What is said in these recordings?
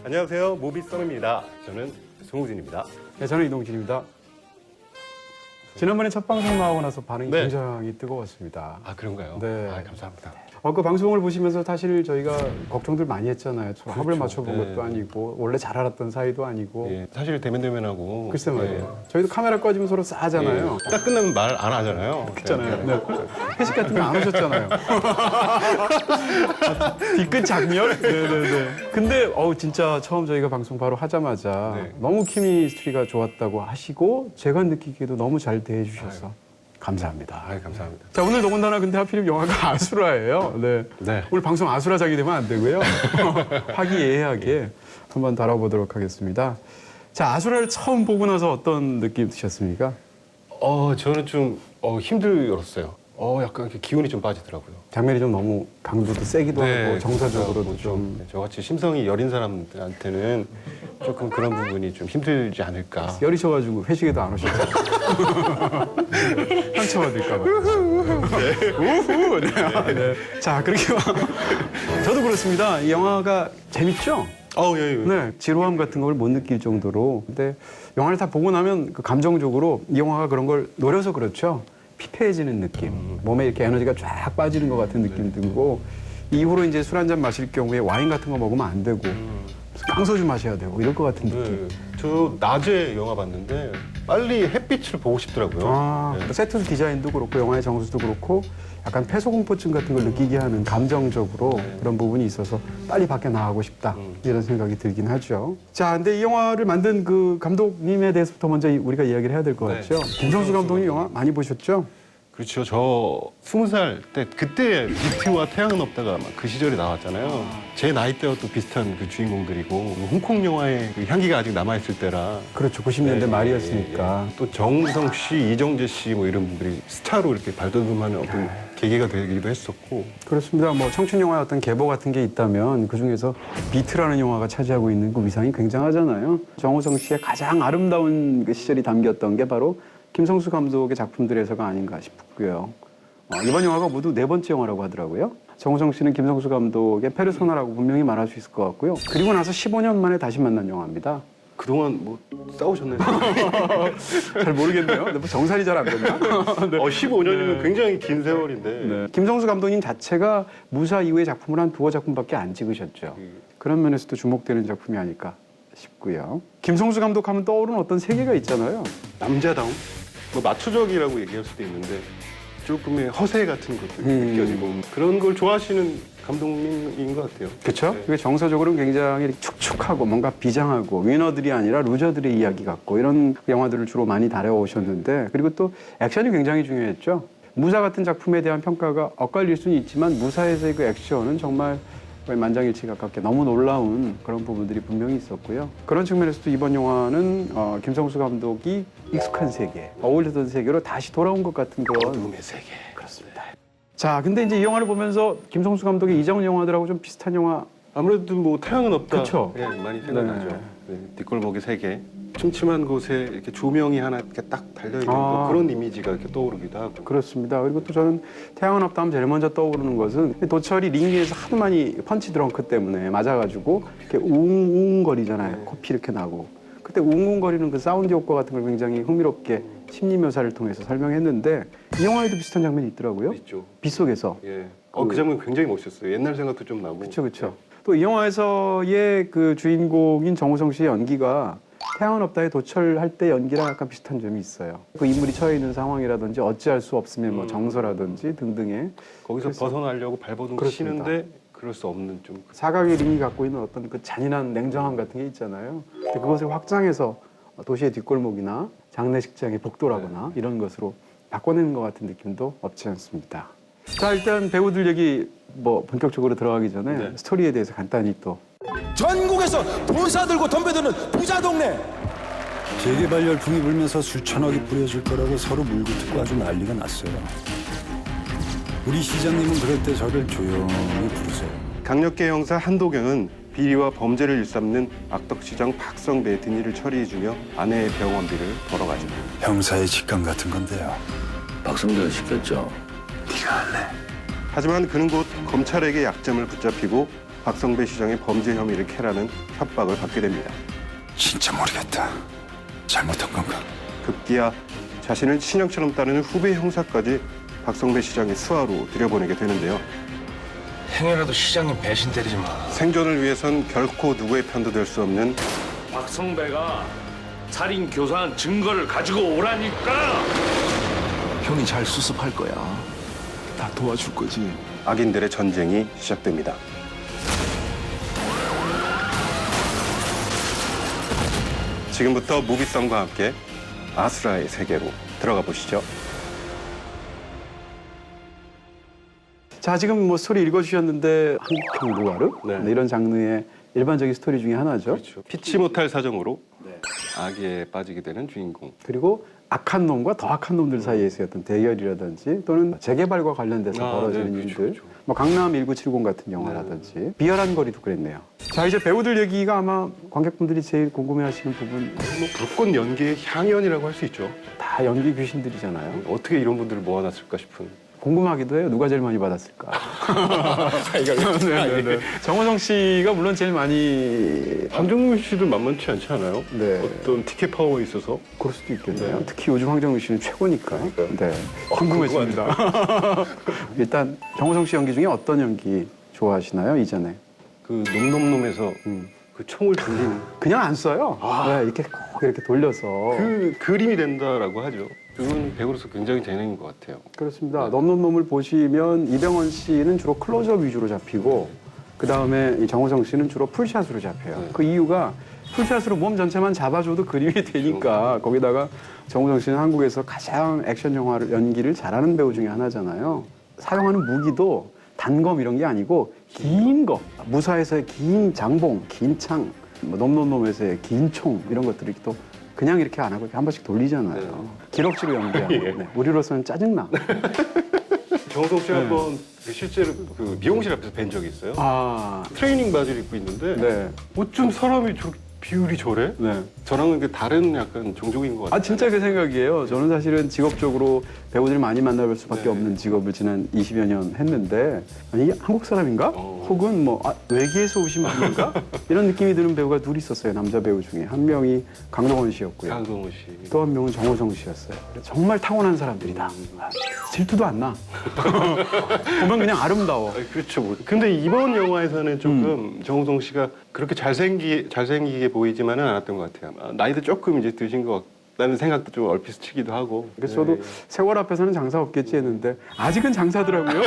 안녕하세요. 모비썸입니다. 저는 송우진입니다. 네, 저는 이동진입니다. 지난번에 첫 방송 나오고 나서 반응이 네. 굉장히 뜨거웠습니다. 아, 그런가요? 네. 아, 감사합니다. 그 방송을 보시면서 사실 저희가 걱정들 많이 했잖아요. 서로 합을 그렇죠. 맞춰본 네. 것도 아니고 원래 잘 알았던 사이도 아니고. 예, 사실 대면대면하고 글쎄 말이에요. 저희도 카메라 꺼지면 서로 싸잖아요. 딱 끝나면 말 안 하잖아요. 있잖아요. 네. 회식 같은 거 안 오셨잖아요. 뒤끝 장렬? 네네네. 근데 진짜 처음 저희가 방송 바로 하자마자 네. 너무 케미스트리가 좋았다고 하시고 제가 느끼기에도 너무 잘 대해주셔서 감사합니다. 아, 감사합니다. 자, 오늘 더군다나 근데 하필이면 영화가 아수라예요. 네. 네. 오늘 방송 아수라장이 되면 안 되고요. 화기애애하게 한번 다뤄보도록 하겠습니다. 자, 아수라를 처음 보고 나서 어떤 느낌 드셨습니까? 저는 좀 힘들었어요. 약간 이렇게 기운이 좀 빠지더라고요. 장면이 좀 너무 강도도 세기도 하고 정서적으로도 좀 저같이 심성이 여린 사람들한테는 조금 그런 부분이 좀 힘들지 않을까. 열이셔가지고 회식에도 안 오셨죠. 상처받을까 봐. 우후. 네. 자, 그렇게 저도 그렇습니다. 이 영화가 재밌죠? 예. 네, 지루함 같은 걸 못 느낄 정도로. 근데 영화를 다 보고 나면 그 감정적으로 이 영화가 그런 걸 노려서 그렇죠. 피폐해지는 느낌, 몸에 이렇게 에너지가 쫙 빠지는 것 같은 느낌 들고 이후로 이제 술 한 잔 마실 경우에 와인 같은 거 먹으면 안 되고 깡소주 마셔야 되고 이럴 것 같은 느낌. 네. 저 낮에 영화 봤는데 빨리 햇빛을 보고 싶더라고요. 네. 세트 디자인도 그렇고 영화의 정수도 그렇고 약간 폐소공포증 같은 걸 느끼게 하는 감정적으로 그런 부분이 있어서 빨리 밖에 나가고 싶다 이런 생각이 들긴 하죠. 자, 근데 이 영화를 만든 그 감독님에 대해서부터 먼저 우리가 이야기를 해야 될 것 같죠. 김성수 감독님 영화 많이 보셨죠? 그렇죠. 저 20살 때 그때 비트와 태양은 없다가 막 그 시절에 나왔잖아요. 제 나이 때와 또 비슷한 그 주인공들이고 홍콩 영화의 그 향기가 아직 남아있을 때라. 그렇죠. 90년대 말이었으니까. 또 정우성 씨, 이정재 씨 뭐 이런 분들이 스타로 이렇게 발돋움하는 어떤 계기가 되기도 했었고. 그렇습니다. 뭐 청춘 영화의 어떤 계보 같은 게 있다면 그 중에서 비트라는 영화가 차지하고 있는 그 위상이 굉장하잖아요. 정우성 씨의 가장 아름다운 그 시절이 담겼던 게 바로 김성수 감독의 작품들에서가 아닌가 싶고요. 이번 영화가 모두 4번째 영화라고 하더라고요. 정우성 씨는 김성수 감독의 페르소나라고 분명히 말할 수 있을 것 같고요. 그리고 나서 15년 만에 다시 만난 영화입니다. 그동안 뭐 싸우셨나요? 잘 모르겠네요. 근데 뭐 정산이 잘 안 됐나? 15년이면 굉장히 긴 세월인데. 네. 김성수 감독님 자체가 무사 이후의 작품을 한 2작품밖에 안 찍으셨죠. 그런 면에서도 주목되는 작품이 아닐까 싶고요. 김성수 감독 하면 떠오르는 어떤 세계가 있잖아요. 남자다움? 뭐 마초적이라고 얘기할 수도 있는데 조금의 허세 같은 것도 느껴지고 그런 걸 좋아하시는 감독님인 것 같아요. 그렇죠? 네. 그게 정서적으로는 굉장히 축축하고 뭔가 비장하고 위너들이 아니라 루저들의 이야기 같고 이런 영화들을 주로 많이 다뤄오셨는데 그리고 또 액션이 굉장히 중요했죠. 무사 같은 작품에 대한 평가가 엇갈릴 수는 있지만 무사에서의 그 액션은 정말 거의 만장일치 가깝게 너무 놀라운 그런 부분들이 분명히 있었고요. 그런 측면에서도 이번 영화는 김성수 감독이 익숙한 세계, 어울리던 세계로 다시 돌아온 것 같은 그런 어둠의 세계. 그렇습니다. 자, 근데 이제 이 영화를 보면서 김성수 감독의 이전 영화들하고 좀 비슷한 영화. 아무래도 뭐 태양은 없다. 그쵸? 예, 많이 생각나죠. 네. 네. 뒷골목의 세계. 침침한 곳에 이렇게 조명이 하나 이렇게 딱 달려 있는 뭐 그런 이미지가 이렇게 떠오르기도 하고. 그렇습니다. 그리고 또 저는 태양은 없다 하면 제일 먼저 떠오르는 것은 도철이 링 위에서 하도 많이 펀치 드렁크 때문에 맞아가지고 이렇게 웅웅거리잖아요. 코피 이렇게 나고. 그때 웅웅거리는 그 사운드 효과 같은 걸 굉장히 흥미롭게 심리 묘사를 통해서 설명했는데 이 영화에도 비슷한 장면이 있더라고요. 있죠. 빗속에서. 예. 그 장면 굉장히 멋있었어요. 옛날 생각도 좀 나고. 그렇죠. 또 이 영화에서의 그 주인공인 정우성 씨의 연기가 태양은 없다에 도철할 때 연기랑 약간 비슷한 점이 있어요. 그 인물이 처해 있는 상황이라든지 어찌할 수 없으면 뭐 정서라든지 등등의 거기서 벗어나려고 발버둥 그렇습니다. 치는데 그럴 수 없는 좀. 사각의 링이 갖고 있는 어떤 그 잔인한 냉정함 같은 게 있잖아요. 근데 그것을 확장해서 도시의 뒷골목이나 장례식장의 복도라거나 이런 것으로 바꿔내는 것 같은 느낌도 없지 않습니다. 자, 일단 배우들 얘기 뭐 본격적으로 들어가기 전에 스토리에 대해서 간단히 또 전국에서 돈 사들고 덤벼드는 부자 동네. 재개발 열풍이 불면서 수천억이 뿌려질 거라고 서로 물고 뜯고 아주 난리가 났어요. 우리 시장님은 그럴 때 저를 조용히 부르세요. 강력계 형사 한도경은 비리와 범죄를 일삼는 악덕시장 박성배의 뒷일을 처리해주며 아내의 병원비를 벌어가죠. 형사의 직감 같은 건데요. 박성대가 시켰죠. 하지만 그는 곧 검찰에게 약점을 붙잡히고 박성배 시장의 범죄 혐의를 캐라는 협박을 받게 됩니다. 진짜 모르겠다. 잘못한 건가? 급기야 자신을 친형처럼 따르는 후배 형사까지 박성배 시장의 수하로 들여보내게 되는데요. 행여라도 시장님 배신 때리지 마. 생존을 위해선 결코 누구의 편도 될 수 없는 박성배가 살인 교사한 증거를 가지고 오라니까. 형이 잘 수습할 거야. 다 도와줄 거지. 악인들의 전쟁이 시작됩니다. 지금부터 무비성과 함께 아수라의 세계로 들어가 보시죠. 자, 지금 뭐 스토리 읽어주셨는데 한국 경부가르 네. 이런 장르의 일반적인 스토리 중에 하나죠. 그렇죠. 피치 못할 사정으로 악에 빠지게 되는 주인공. 그리고 악한 놈과 더 악한 놈들 사이에서의 어떤 대결이라든지 또는 재개발과 관련돼서 벌어지는 네, 그렇죠, 일들, 그렇죠. 뭐 강남 1970 같은 영화라든지 비열한 거리도 그랬네요. 자, 이제 배우들 얘기가 아마 관객분들이 제일 궁금해하시는 부분. 뭐 불꽃 연기의 향연이라고 할 수 있죠. 다 연기 귀신들이잖아요. 어떻게 이런 분들을 모아놨을까 싶은. 궁금하기도 해요. 누가 제일 많이 받았을까? 네. 정호성 씨가 물론 제일 많이. 황정민 씨도 만만치 않지 않아요? 네. 어떤 티켓 파워에 있어서. 그럴 수도 있겠네요. 특히 요즘 황정민 씨는 최고니까. 네. 궁금했습니다. 일단 정호성 씨 연기 중에 어떤 연기 좋아하시나요? 이전에. 그 놈놈놈에서 그 총을 돌리는 그냥 안 써요. 네, 이렇게 꼭 이렇게 돌려서. 그 그림이 된다라고 하죠. 그건 배우로서 굉장히 재능인 것 같아요. 그렇습니다. 넘넘넘을 보시면 이병헌 씨는 주로 클로즈업 위주로 잡히고 그 다음에 정호성 씨는 주로 풀샷으로 잡혀요. 네. 그 이유가 풀샷으로 몸 전체만 잡아줘도 그림이 되니까 거기다가 정호성 씨는 한국에서 가장 액션 영화를 연기를 잘하는 배우 중에 하나잖아요. 사용하는 무기도 단검 이런 게 아니고 긴 거, 무사에서의 긴 장봉, 긴 창, 뭐 넘넘넘에서의 긴 총 이런 것들이 또 그냥 이렇게 안 하고 이렇게 한 번씩 돌리잖아요. 네. 기럭지로 연기하고 예. 네. 우리로서는 짜증나. 정우성 씨가 한번 그 실제로 그 미용실 앞에서 뵌 적이 있어요. 아, 트레이닝 바지를 입고 있는데 네. 어쩜 사람이 저 비율이 저래? 네. 저랑은 그 다른 약간 종족인 것 같아요. 아, 진짜 그 생각이에요. 저는 사실은 직업적으로 배우들 많이 만나볼 수밖에 네. 없는 직업을 지난 20여 년 했는데 아니, 이게 한국 사람인가? 혹은 뭐 외계에서 오신 분인가? 이런 느낌이 드는 배우가 둘 있었어요. 남자 배우 중에. 한 명이 강동원 씨였고요. 강동원 씨. 또 한 명은 정호성 씨였어요. 정말 타고난 사람들이다. 아, 질투도 안 나. 보면 그냥 아름다워. 그렇죠. 뭐. 근데 이번 영화에서는 조금 정우성 씨가 그렇게 잘생기게 보이지만은 않았던 것 같아요. 나이도 조금 이제 드신 것 같다는 생각도 좀 얼핏 스치기도 하고. 그래서 저도 세월 앞에서는 장사 없겠지 했는데 아직은 장사더라고요.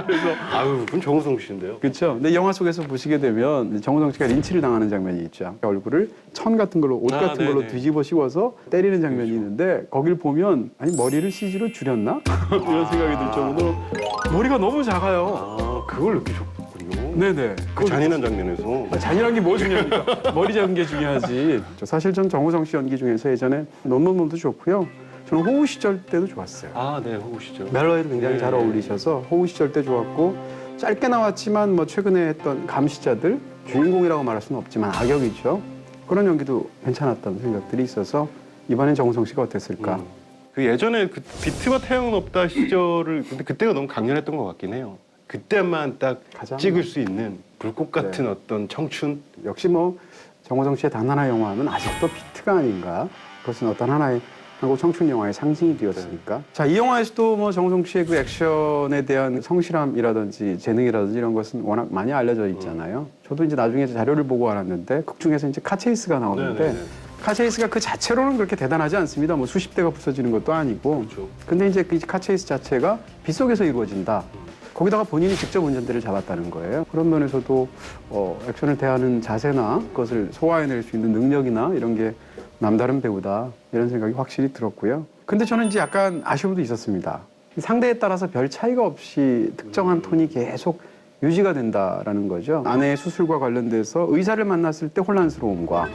그래서 아유, 그건 정우성 씨인데요. 그렇죠. 근데 영화 속에서 보시게 되면 정우성 씨가 린치를 당하는 장면이 있죠. 얼굴을 천 같은 걸로 옷 같은 걸로 네네. 뒤집어 씌워서 때리는 장면이 있는데 거길 보면 아니 머리를 CG로 줄였나? 이런 생각이 들 정도로 머리가 너무 작아요. 아, 그걸 느끼셨군요. 네네. 그 잔인한 장면에서. 잔인한 게 뭐 중요합니까? 머리 작은 게 중요하지. 사실 전 정우성 씨 연기 중에서 예전에 넘넘넘도 좋고요. 저는 호우 시절 때도 좋았어요. 아, 네, 호우시죠. 멜로에도 굉장히 잘 어울리셔서 호우 시절 때 좋았고 짧게 나왔지만 뭐 최근에 했던 감시자들 주인공이라고 말할 수는 없지만 악역이죠. 그런 연기도 괜찮았다는 생각들이 있어서 이번엔 정우성 씨가 어땠을까? 그 예전에 그 비트와 태양은 없다 시절을 근데 그때가 너무 강렬했던 것 같긴 해요. 그때만 딱 가장- 찍을 수 있는 불꽃 같은 네. 어떤 청춘. 역시 뭐 정우성 씨의 단 하나 영화는 아직도 비트가 아닌가. 그것은 어떤 하나의 한국 청춘 영화의 상징이 되었으니까. 자, 이 영화에서도 뭐 정우성 씨의 그 액션에 대한 성실함이라든지 재능이라든지 이런 것은 워낙 많이 알려져 있잖아요. 저도 이제 나중에 자료를 보고 알았는데 극 중에서 이제 카체이스가 나오는데 네네네. 카체이스가 그 자체로는 그렇게 대단하지 않습니다. 뭐 수십 대가 부서지는 것도 아니고. 그렇죠. 근데 이제 그 카체이스 자체가 빗속에서 이루어진다. 거기다가 본인이 직접 운전대를 잡았다는 거예요. 그런 면에서도 액션을 대하는 자세나 그것을 소화해낼 수 있는 능력이나 이런 게 남다른 배우다 이런 생각이 확실히 들었고요. 근데 저는 이제 약간 아쉬움도 있었습니다. 상대에 따라서 별 차이가 없이 특정한 톤이 계속 유지가 된다라는 거죠. 아내의 수술과 관련돼서 의사를 만났을 때 혼란스러움과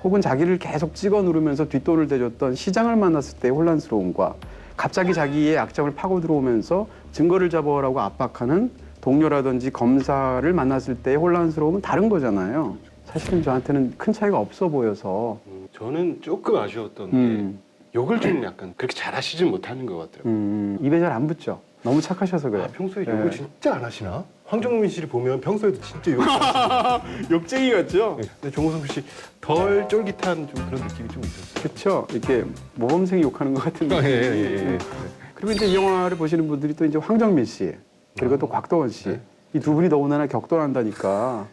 혹은 자기를 계속 찍어 누르면서 뒷돈을 대줬던 시장을 만났을 때의 혼란스러움과 갑자기 자기의 약점을 파고 들어오면서 증거를 잡아오라고 압박하는 동료라든지 검사를 만났을 때의 혼란스러움은 다른 거잖아요. 사실은 저한테는 큰 차이가 없어 보여서 저는 조금 아쉬웠던 게 욕을 좀 약간 그렇게 잘하시진 못하는 것 같아요. 입에 잘 안 붙죠. 너무 착하셔서 그래요. 평소에 네. 욕을 진짜 안 하시나? 황정민 씨를 보면 평소에도 진짜 욕쟁이 같죠? 근데 정우성 씨 덜 쫄깃한 좀 그런 느낌이 좀 있었어요. 그렇죠. 이렇게 모범생이 욕하는 것 같은 느낌. 예. 그리고 이제 이 영화를 보시는 분들이 또 이제 황정민 씨 그리고 또 곽도원 씨 이 두 분이 너무나 격돌한다니까.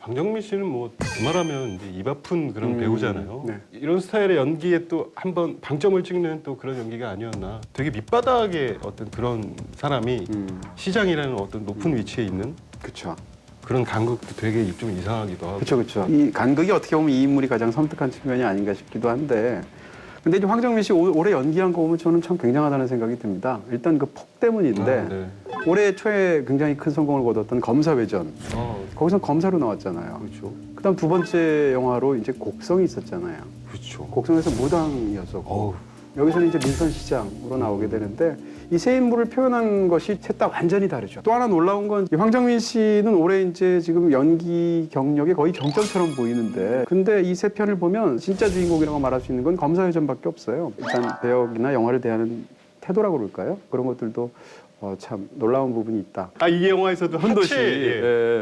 황정민 씨는 뭐 두말하면 이제 입 아픈 그런 배우잖아요. 네. 이런 스타일의 연기에 또 한번 방점을 찍는 또 그런 연기가 아니었나. 되게 밑바닥의 어떤 그런 사람이 시장이라는 어떤 높은 위치에 있는 그렇죠. 그런 간극도 되게 좀 이상하기도 하고. 그렇죠. 이 간극이 어떻게 보면 이 인물이 가장 섬뜩한 측면이 아닌가 싶기도 한데. 근데 이제 황정민 씨 올해 연기한 거 보면 저는 참 굉장하다는 생각이 듭니다. 일단 그 폭 때문인데 네. 올해 초에 굉장히 큰 성공을 거뒀던 검사외전. 거기서 검사로 나왔잖아요. 그렇죠. 그다음 두 번째 영화로 이제 곡성이 있었잖아요. 그렇죠. 곡성에서 무당이었었고 어우. 여기서는 이제 민선시장으로 나오게 되는데 이 세 인물을 표현한 것이 셋 다 완전히 다르죠. 또 하나 놀라운 건 황정민 씨는 올해 이제 지금 연기 경력이 거의 정점처럼 보이는데 근데 이 세 편을 보면 진짜 주인공이라고 말할 수 있는 건 검사회전밖에 없어요. 일단 배역이나 영화를 대하는 태도라고 그럴까요? 그런 것들도 참 놀라운 부분이 있다. 이 영화에서도 훈도씨.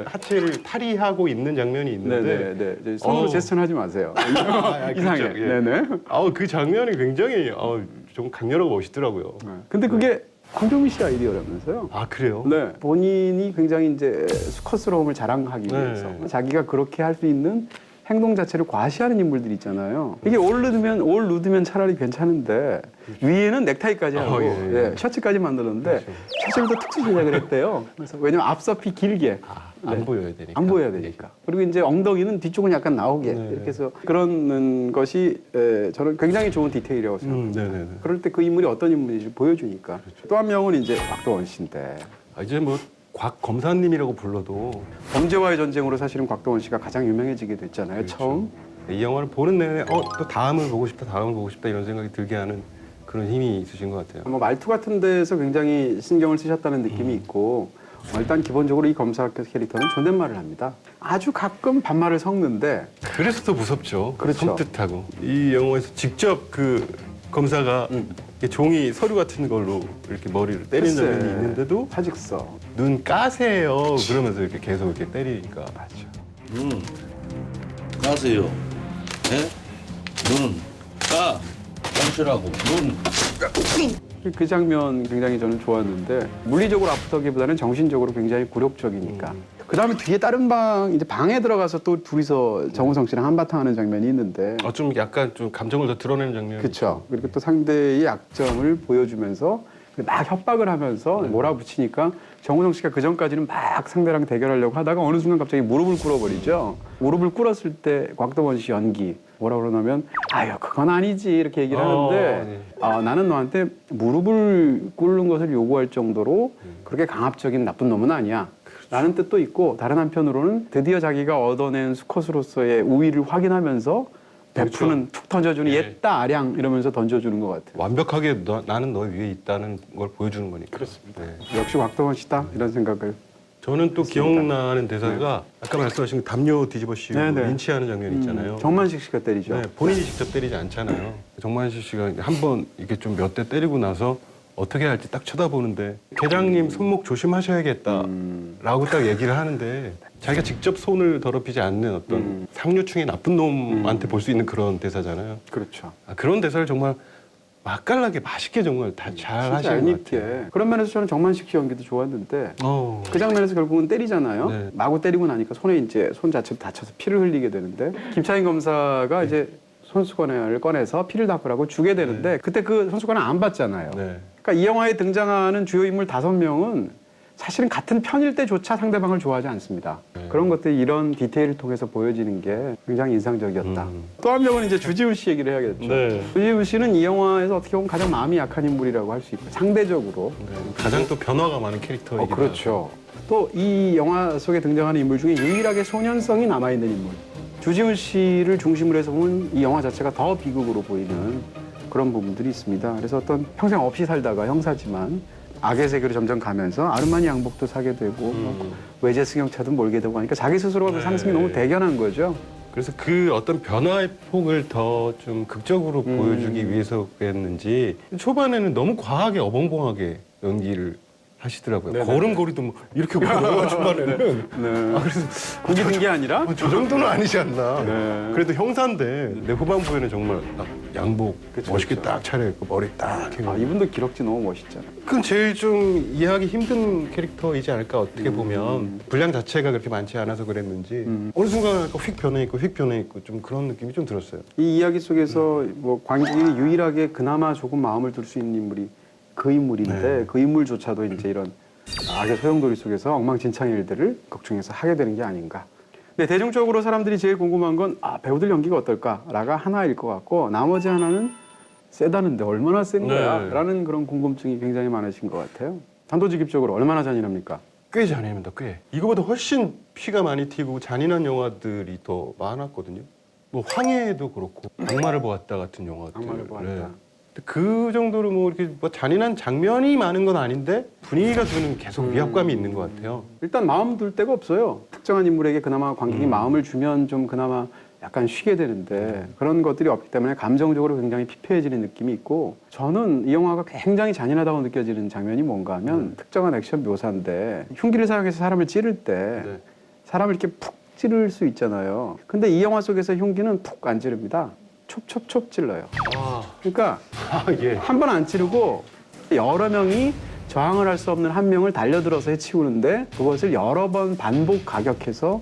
하체를 탈의하고 있는 장면이 있는데 네네네. 손으로 제스처는 하지 마세요. 이상해. 그렇죠. 예. 네네. 그 장면이 굉장히 좀 강렬하고 멋있더라고요. 근데 그게 황정민 씨 아이디어라면서요? 아 그래요? 네. 본인이 굉장히 이제 수컷스러움을 자랑하기 네. 위해서 자기가 그렇게 할 수 있는 행동 자체를 과시하는 인물들 있잖아요. 이게 올 누드면 차라리 괜찮은데 위에는 넥타이까지 하고 예. 셔츠까지 만들었는데 그렇죠. 셔츠부터 특수 제작을 했대요. 그래서 왜냐면 앞서피 길게 안 보여야 되니까. 안 보여야 되니까. 그리고 이제 엉덩이는 뒤쪽은 약간 나오게 네. 이렇게 해서 그런 것이 저는 굉장히 좋은 디테일이라고 생각합니다. 네네네. 그럴 때 그 인물이 어떤 인물인지 보여주니까. 또 한 명은 이제 곽도원 씨인데 이제 뭐 곽 검사님이라고 불러도 범죄와의 전쟁으로 사실은 곽도원 씨가 가장 유명해지게 됐잖아요. 그렇죠. 처음. 이 영화를 보는 내내 또 다음을 보고 싶다 이런 생각이 들게 하는 그런 힘이 있으신 것 같아요. 뭐 말투 같은 데서 굉장히 신경을 쓰셨다는 느낌이 있고 일단 기본적으로 이 검사 캐릭터는 존댓말을 합니다. 아주 가끔 반말을 섞는데 그래서 더 무섭죠. 그렇죠. 섬뜩하고 이 영화에서 직접 그 검사가 이렇게 종이 서류 같은 걸로 이렇게 머리를 때리는 글쎄, 장면이 있는데도 사직서. 눈 까세요 그러면서 이렇게 계속 이렇게 때리니까 맞죠. 눈 까세요. 네? 눈 까. 까시라고. 눈. 그 장면 굉장히 저는 좋았는데 물리적으로 아프다기보다는 정신적으로 굉장히 굴욕적이니까. 그 다음에 뒤에 다른 이제 방에 들어가서 또 둘이서 정우성 씨랑 한바탕 하는 장면이 있는데. 좀 약간 좀 감정을 더 드러내는 장면이 그렇죠. 그리고 또 상대의 약점을 보여주면서 막 협박을 하면서 몰아붙이니까 정우성 씨가 그 전까지는 막 상대랑 대결하려고 하다가 어느 순간 갑자기 무릎을 꿇어버리죠. 무릎을 꿇었을 때 곽도원 씨 연기 뭐라 그러냐면 아유 그건 아니지 이렇게 얘기를 하는데 나는 너한테 무릎을 꿇는 것을 요구할 정도로 그렇게 강압적인 나쁜 놈은 아니야. 라는 뜻도 있고 다른 한편으로는 드디어 자기가 얻어낸 수컷으로서의 우위를 확인하면서 베푸는 툭 던져주는 예. 옛다 아량 이러면서 던져주는 것 같아요. 완벽하게 나는 너 위에 있다는 걸 보여주는 거니까. 그렇습니다. 네. 역시 곽도원 씨다 이런 생각을. 저는 또 기억나는 대사가 아까 말씀하신 그 담요 뒤집어 씌우고 네네. 린치하는 장면 있잖아요. 정만식 씨가 때리죠. 네, 본인이 직접 때리지 않잖아요. 정만식 씨가 한 번 이렇게 좀 몇 대 때리고 나서 어떻게 할지 딱 쳐다보는데 계장님 손목 조심하셔야겠다라고 딱 얘기를 하는데 자기가 직접 손을 더럽히지 않는 어떤 상류층의 나쁜 놈한테 볼 수 있는 그런 대사잖아요. 그렇죠. 그런 대사를 정말 맛깔나게 맛있게 정말 다 잘 진짜 하시는 것 같아요. 얄밉게. 그런 면에서 저는 정만식 씨 연기도 좋았는데 그 장면에서 결국은 때리잖아요. 네. 마구 때리고 나니까 손에 이제 손 자체도 다쳐서 피를 흘리게 되는데 김차인 검사가 이제 손수건을 꺼내서 피를 닦으라고 주게 되는데 그때 그 손수건을 안 받잖아요. 네. 그러니까 이 영화에 등장하는 주요 인물 5명은 사실은 같은 편일 때조차 상대방을 좋아하지 않습니다. 네. 그런 것들이 이런 디테일을 통해서 보여지는 게 굉장히 인상적이었다. 또 한 명은 이제 주지훈 씨 얘기를 해야겠죠. 네. 주지훈 씨는 이 영화에서 어떻게 보면 가장 마음이 약한 인물이라고 할 수 있고 상대적으로. 가장 또 변화가 많은 캐릭터이기도 그렇죠. 또 이 영화 속에 등장하는 인물 중에 유일하게 소년성이 남아있는 인물. 주지훈 씨를 중심으로 해서 보면 이 영화 자체가 더 비극으로 보이는 그런 부분들이 있습니다. 그래서 어떤 평생 없이 살다가 형사지만 악의 세계로 점점 가면서 아르마니 양복도 사게 되고 외제 승용차도 몰게 되고 하니까 자기 스스로가 그 상승이 너무 대견한 거죠. 그래서 그 어떤 변화의 폭을 더 좀 극적으로 보여주기 위해서였는지 초반에는 너무 과하게 어벙벙하게 연기를 하시더라고요. 네네. 걸음걸이도 뭐 이렇게 걸어가 중간에는 네. 고기 든 게 아니라 저 정도는 아니지 않나. 네. 그래도 형사인데 내 후반부에는 정말 딱 양복 그쵸, 멋있게 그쵸. 딱 차려입고 머리 딱 해가지고. 아, 이분도 기럭지 너무 멋있잖아요. 그건 제일 좀 이해하기 힘든 캐릭터이지 않을까 어떻게 보면 분량 자체가 그렇게 많지 않아서 그랬는지 어느 순간 휙 변해 있고 좀 그런 느낌이 좀 들었어요. 이 이야기 속에서 뭐 관객이 유일하게 그나마 조금 마음을 둘 수 있는 인물이 그 인물인데 네. 그 인물조차도 이제 이런 악의 소용돌이 속에서 엉망진창의 일들을 극중에서 하게 되는 게 아닌가. 근데 대중적으로 사람들이 제일 궁금한 건 배우들 연기가 어떨까라가 하나일 것 같고 나머지 하나는 세다는데 얼마나 센 거야? 네. 라는 그런 궁금증이 굉장히 많으신 것 같아요. 단도직입적으로 얼마나 잔인합니까? 꽤 잔인합니다. 꽤. 이거보다 훨씬 피가 많이 튀고 잔인한 영화들이 더 많았거든요. 뭐 황해도 그렇고 악마를 보았다 같은 영화들. 악마를 보았다. 그 정도로 뭐 이렇게 뭐 잔인한 장면이 많은 건 아닌데 분위기가 저는 계속 위압감이 있는 것 같아요. 일단 마음 둘 데가 없어요. 특정한 인물에게 그나마 관객이 마음을 주면 좀 그나마 약간 쉬게 되는데 그런 것들이 없기 때문에 감정적으로 굉장히 피폐해지는 느낌이 있고 저는 이 영화가 굉장히 잔인하다고 느껴지는 장면이 뭔가 하면 특정한 액션 묘사인데 흉기를 사용해서 사람을 찌를 때 네. 사람을 이렇게 푹 찌를 수 있잖아요. 근데 이 영화 속에서 흉기는 푹 안 찌릅니다. 촉촉촉 찔러요. 그러니까 예. 한 번 안 찌르고 여러 명이 저항을 할 수 없는 한 명을 달려들어서 해치우는데 그것을 여러 번 반복 가격해서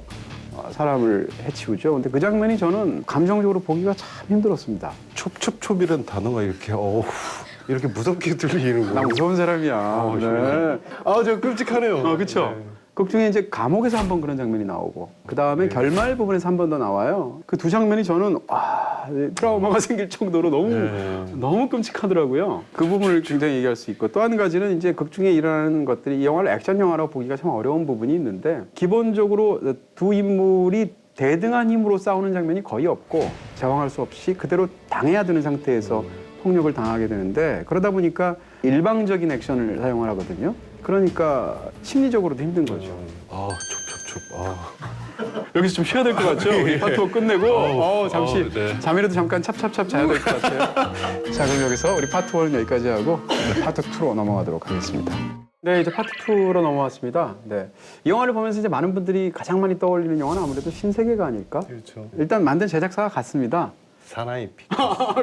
사람을 해치우죠. 근데 그 장면이 저는 감정적으로 보기가 참 힘들었습니다. 촉촉촉이라는 단어가 이렇게 이렇게 무섭게 들리는 나 거. 무서운 사람이야. 네. 저 끔찍하네요. 그렇죠. 네. 극 중에 이제 감옥에서 한 번 그런 장면이 나오고 그 다음에 결말 부분에서 한 번 더 나와요. 그 두 장면이 저는 트라우마가 생길 정도로 너무 끔찍하더라고요. 그 부분을 굉장히 얘기할 수 있고 또 한 가지는 이제 극 중에 일어나는 것들이 이 영화를 액션 영화라고 보기가 참 어려운 부분이 있는데 기본적으로 두 인물이 대등한 힘으로 싸우는 장면이 거의 없고 저항할 수 없이 그대로 당해야 되는 상태에서 폭력을 당하게 되는데 그러다 보니까 일방적인 액션을 사용을 하거든요. 그러니까 심리적으로도 힘든 거죠. 촉촉촉. 여기서 좀 쉬어야 될 것 같죠? 우리 파트 1 끝내고 잠시 네. 잠이라도 잠깐 찹찹찹 자야 될 것 같아요. 자, 그럼 여기서 우리 파트 1은 여기까지 하고 파트 2로 넘어가도록 하겠습니다. 네, 이제 파트 2로 넘어왔습니다. 네, 이 영화를 보면서 이제 많은 분들이 가장 많이 떠올리는 영화는 아무래도 신세계가 아닐까? 그렇죠. 일단 만든 제작사가 같습니다. 사나이 피.